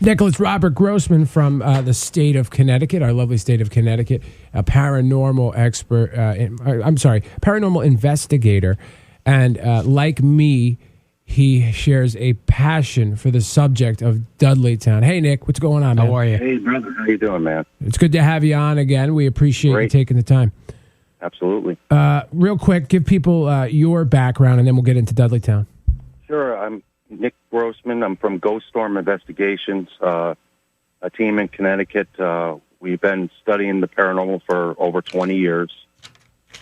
Nicholas, Robert Grossman from the state of Connecticut, our lovely state of Connecticut, a paranormal expert, paranormal investigator. And like me, he shares a passion for the subject of Dudleytown. Hey, Nick, what's going on, man? How are you? Hey, brother. How you doing, man? It's good to have you on again. We appreciate you taking the time. Absolutely. Real quick, give people your background, and then we'll get into Dudleytown. Sure. I'm Nick Grossman. I'm from Ghost Storm Investigations, a team in Connecticut. We've been studying the paranormal for over 20 years.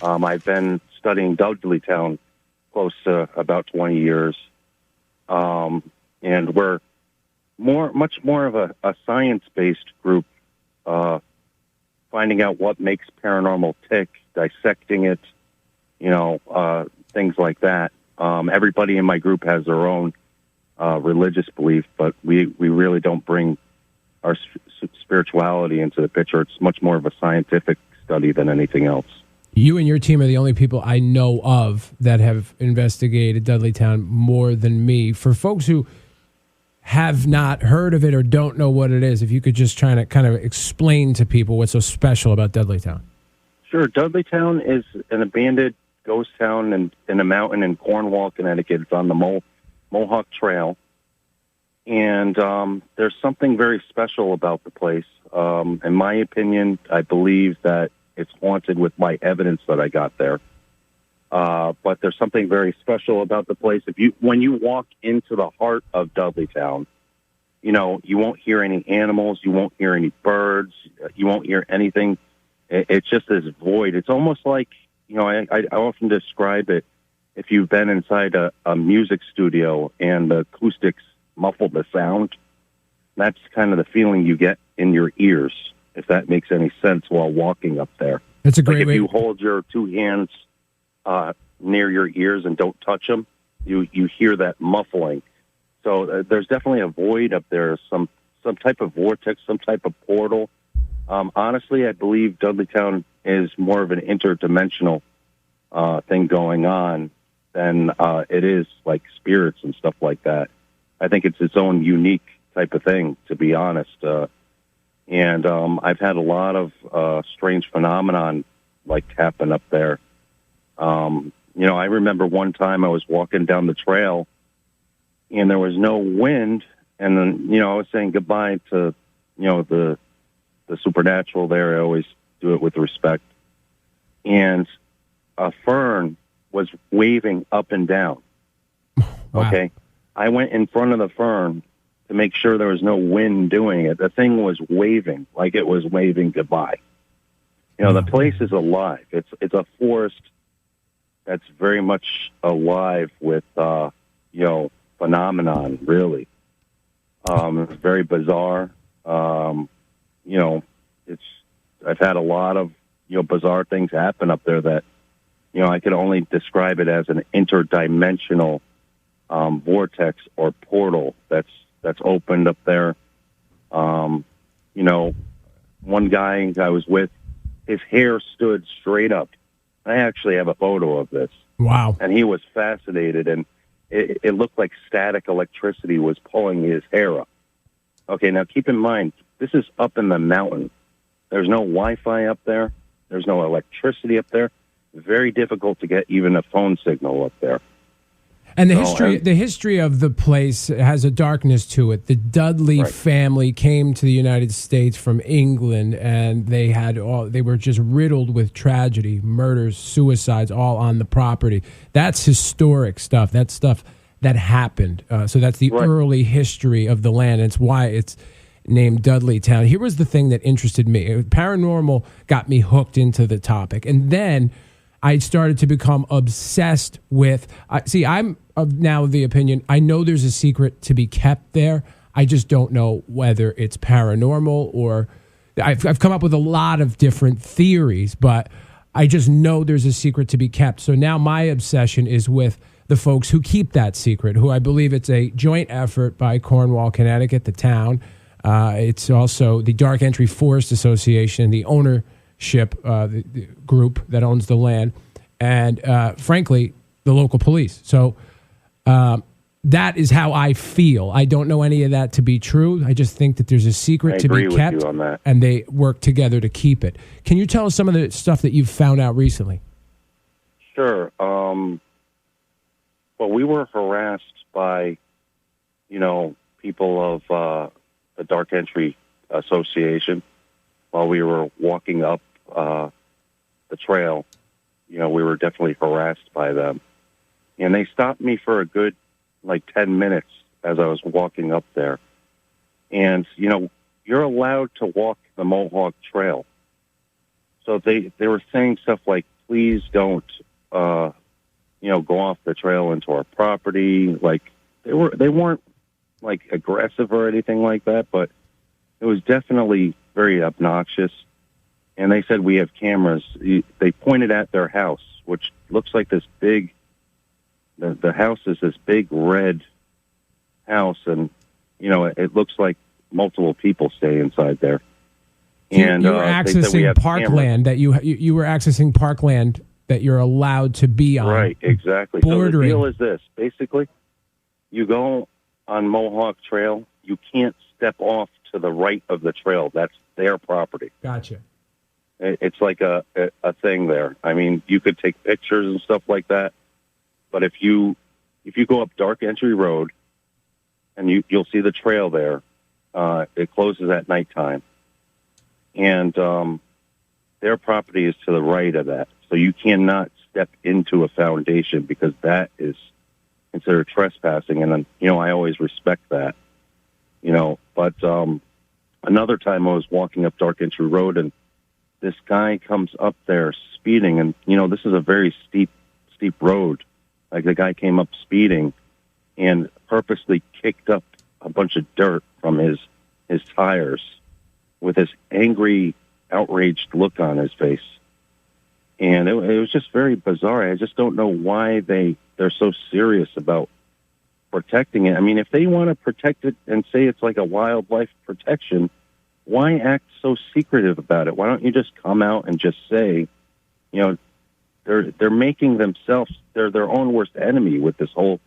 I've been studying Dudleytown close to about 20 years. And we're much more of a science-based group, finding out what makes paranormal tick, dissecting it, things like that. Everybody in my group has their own religious belief, but we really don't bring our spirituality into the picture. It's much more of a scientific study than anything else. You and your team are the only people I know of that have investigated Dudleytown more than me. For folks who have not heard of it or don't know what it is, if you could just try to kind of explain to people what's so special about Dudleytown. Sure. Dudleytown is an abandoned ghost town in a mountain in Cornwall, Connecticut. It's on the Mohawk Trail. And there's something very special about the place. In my opinion, I believe that it's haunted with my evidence that I got there. But there's something very special about the place. When you walk into the heart of Dudleytown, you won't hear any animals, you won't hear any birds, you won't hear anything. It's just this void. It's almost like, I often describe it, if you've been inside a music studio and the acoustics muffle the sound, that's kind of the feeling you get in your ears, if that makes any sense while walking up there. That's a great way. If you hold your two hands near your ears and don't touch them, you hear that muffling. So there's definitely a void up there, some type of vortex, some type of portal. Honestly, I believe Dudleytown is more of an interdimensional thing going on than it is like spirits and stuff like that. I think it's its own unique type of thing, to be honest. And I've had a lot of strange phenomenon happen up there. I remember one time I was walking down the trail and there was no wind, and then I was saying goodbye to the supernatural there. I always do it with respect. And a fern was waving up and down. Wow. Okay. I went in front of the fern to make sure there was no wind doing it. The thing was waving, like it was waving goodbye. The place is alive. It's a forest that's very much alive with, phenomenon, really. It's very bizarre. I've had a lot of, bizarre things happen up there that, I could only describe it as an interdimensional vortex or portal that's opened up there. One guy I was with, his hair stood straight up. I actually have a photo of this. Wow. And he was fascinated, and it looked like static electricity was pulling his hair up. Okay, now keep in mind, this is up in the mountain. There's no Wi-Fi up there. There's no electricity up there. Very difficult to get even a phone signal up there. And the history of the place has a darkness to it. The Dudley family came to the United States from England, and they were just riddled with tragedy, murders, suicides, all on the property. That's historic stuff. That's stuff that happened. So that's the early history of the land. And it's why it's named Dudleytown. Here was the thing that interested me. Paranormal got me hooked into the topic, and then I started to become obsessed with. I'm of now the opinion, I know there's a secret to be kept there. I just don't know whether it's paranormal or I've come up with a lot of different theories, but I just know there's a secret to be kept. So now my obsession is with the folks who keep that secret, who I believe it's a joint effort by Cornwall, Connecticut, the town. It's also the Dark Entry Forest Association, the ownership the group that owns the land, and frankly, the local police. So that is how I feel. I don't know any of that to be true. I just think that there's a secret to be kept, on that. And they work together to keep it. Can you tell us some of the stuff that you've found out recently? Sure. Well, we were harassed by, people of the Dark Entry Association while we were walking up the trail. We were definitely harassed by them. And they stopped me for a good, 10 minutes as I was walking up there. And, you're allowed to walk the Mohawk Trail. So they were saying stuff like, please don't, go off the trail into our property. They weren't, aggressive or anything like that, but it was definitely very obnoxious. And they said, we have cameras. They pointed at their house, which looks like this big, the house is this big red house, and, it looks like multiple people stay inside there. And you were accessing parkland that you were accessing parkland that you're allowed to be on. Right, exactly. Bordering. So the deal is this. Basically, you go on Mohawk Trail, you can't step off to the right of the trail. That's their property. Gotcha. It's like a thing there. I mean, you could take pictures and stuff like that, but if you go up Dark Entry Road, and you'll see the trail there, it closes at nighttime, and their property is to the right of that. So you cannot step into a foundation because that is considered trespassing. And then, I always respect that, but another time I was walking up Dark Entry Road, and this guy comes up there speeding, and, this is a very steep road. The guy came up speeding and purposely kicked up a bunch of dirt from his tires with this angry, outraged look on his face. And it was just very bizarre. I just don't know why they're so serious about protecting it. I mean, if they want to protect it and say it's like a wildlife protection, why act so secretive about it? Why don't you just come out and just say, they're making themselves, they're their own worst enemy with this whole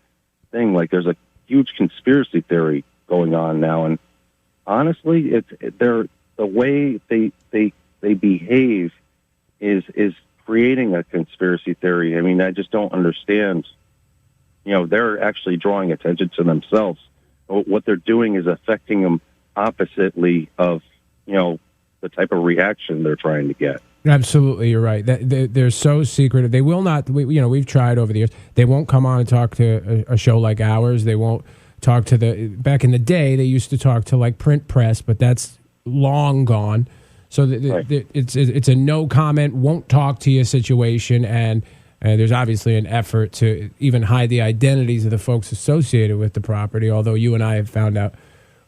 thing. There's a huge conspiracy theory going on now, and honestly, the way they behave is creating a conspiracy theory. I mean, I just don't understand. They're actually drawing attention to themselves. What they're doing is affecting them oppositely of, the type of reaction they're trying to get. Absolutely, you're right. They're so secretive. They will not. We've tried over the years. They won't come on and talk to a show like ours. They won't talk to back in the day, they used to talk to print press, but that's long gone. So it's a no comment, won't talk to you situation, and there's obviously an effort to even hide the identities of the folks associated with the property, although you and I have found out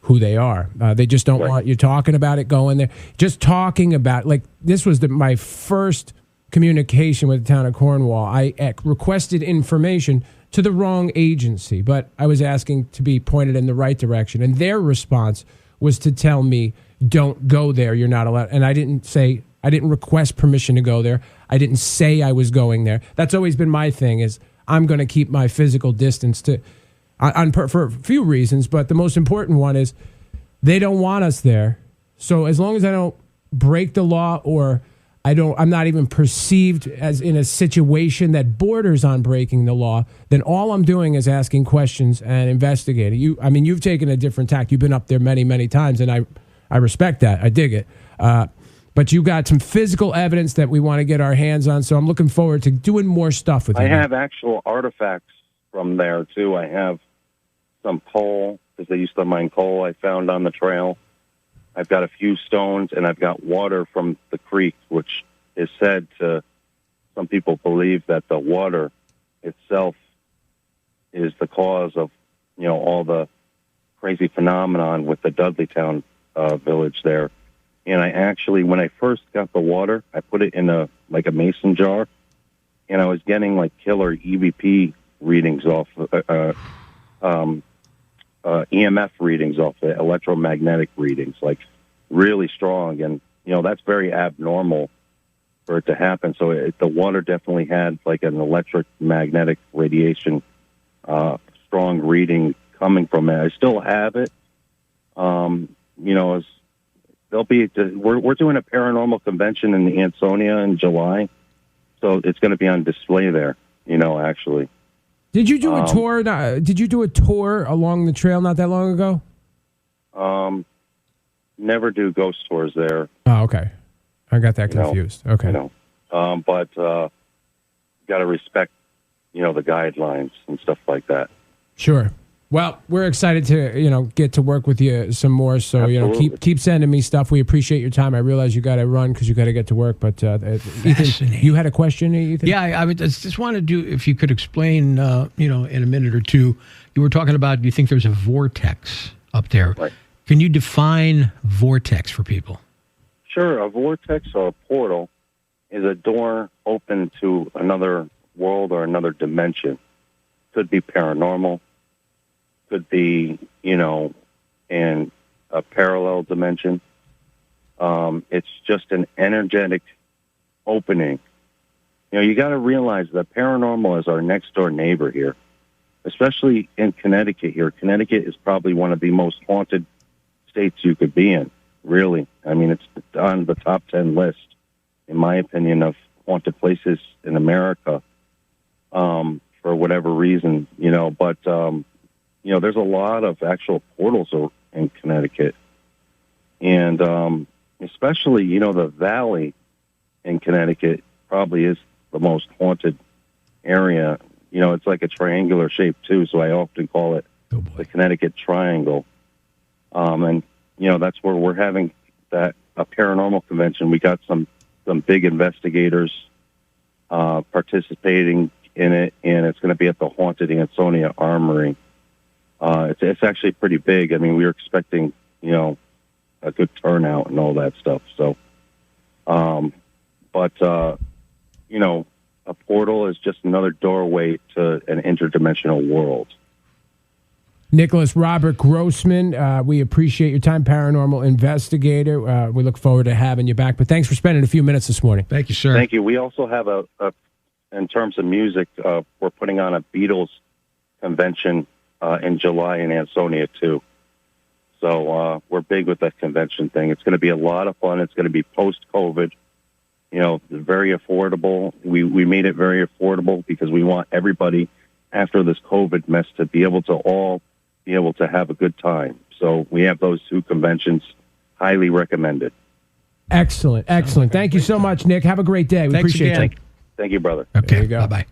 who they are. They just don't want you talking about it, going there. Just talking about, this was my first communication with the town of Cornwall. I requested information to the wrong agency, but I was asking to be pointed in the right direction, and their response was to tell me, don't go there, you're not allowed. And I didn't request permission to go there. I didn't say I was going there. That's always been my thing, is I'm going to keep my physical distance for a few reasons, but the most important one is they don't want us there. So as long as I don't break the law, or I'm not even perceived as in a situation that borders on breaking the law, then all I'm doing is asking questions and investigating. You've taken a different tack. You've been up there many, many times, and I respect that. I dig it. But you got some physical evidence that we want to get our hands on, so I'm looking forward to doing more stuff with you. I have actual artifacts from there, too. I have some coal, because they used to mine coal, I found on the trail. I've got a few stones, and I've got water from the creek, which is said to, some people believe that the water itself is the cause of, all the crazy phenomenon with the Dudleytown village there. And I actually, when I first got the water, I put it in a mason jar, and I was getting killer EVP readings off, EMF readings off the electromagnetic readings, really strong. And, that's very abnormal for it to happen. So the water definitely had an electric magnetic radiation strong reading coming from it. I still have it. We're doing a paranormal convention in Ansonia in July, so it's going to be on display there. Actually. Did you do a tour? Did you do a tour along the trail not that long ago? Never do ghost tours there. Oh, okay. I got that confused. Okay. But got to respect, the guidelines and stuff like that. Sure. Well, we're excited to, get to work with you some more. So, Absolutely. keep sending me stuff. We appreciate your time. I realize you got to run because you got to get to work. But Ethan, you had a question, Ethan? Yeah, I would just want to do, if you could explain, in a minute or two, you were talking about, you think there's a vortex up there. Right. Can you define vortex for people? Sure. A vortex or a portal is a door open to another world or another dimension. Could be paranormal. Could be, in a parallel dimension. It's just an energetic opening. You got to realize that paranormal is our next door neighbor here, especially in Connecticut here. Connecticut is probably one of the most haunted states you could be in, really. I mean, it's on the top 10 list, in my opinion, of haunted places in America, for whatever reason, but, there's a lot of actual portals in Connecticut. And especially, the valley in Connecticut probably is the most haunted area. It's like a triangular shape, too, so I often call it the Connecticut Triangle. And, that's where we're having a paranormal convention. We got some big investigators participating in it, and it's going to be at the Haunted Ansonia Armory. It's actually pretty big. I mean, we were expecting, a good turnout and all that stuff. So, a portal is just another doorway to an interdimensional world. Nicholas Robert Grossman, we appreciate your time, Paranormal Investigator. We look forward to having you back. But thanks for spending a few minutes this morning. Thank you, sir. Thank you. We also have in terms of music, we're putting on a Beatles convention in July in Ansonia, too. So we're big with that convention thing. It's going to be a lot of fun. It's going to be post-COVID, very affordable. We made it very affordable because we want everybody after this COVID mess to be able to have a good time. So we have those two conventions. Highly recommended. Excellent. Thank you so much, Nick. Have a great day. We appreciate again. you. Thank you, brother. Okay, there you go. Bye-bye.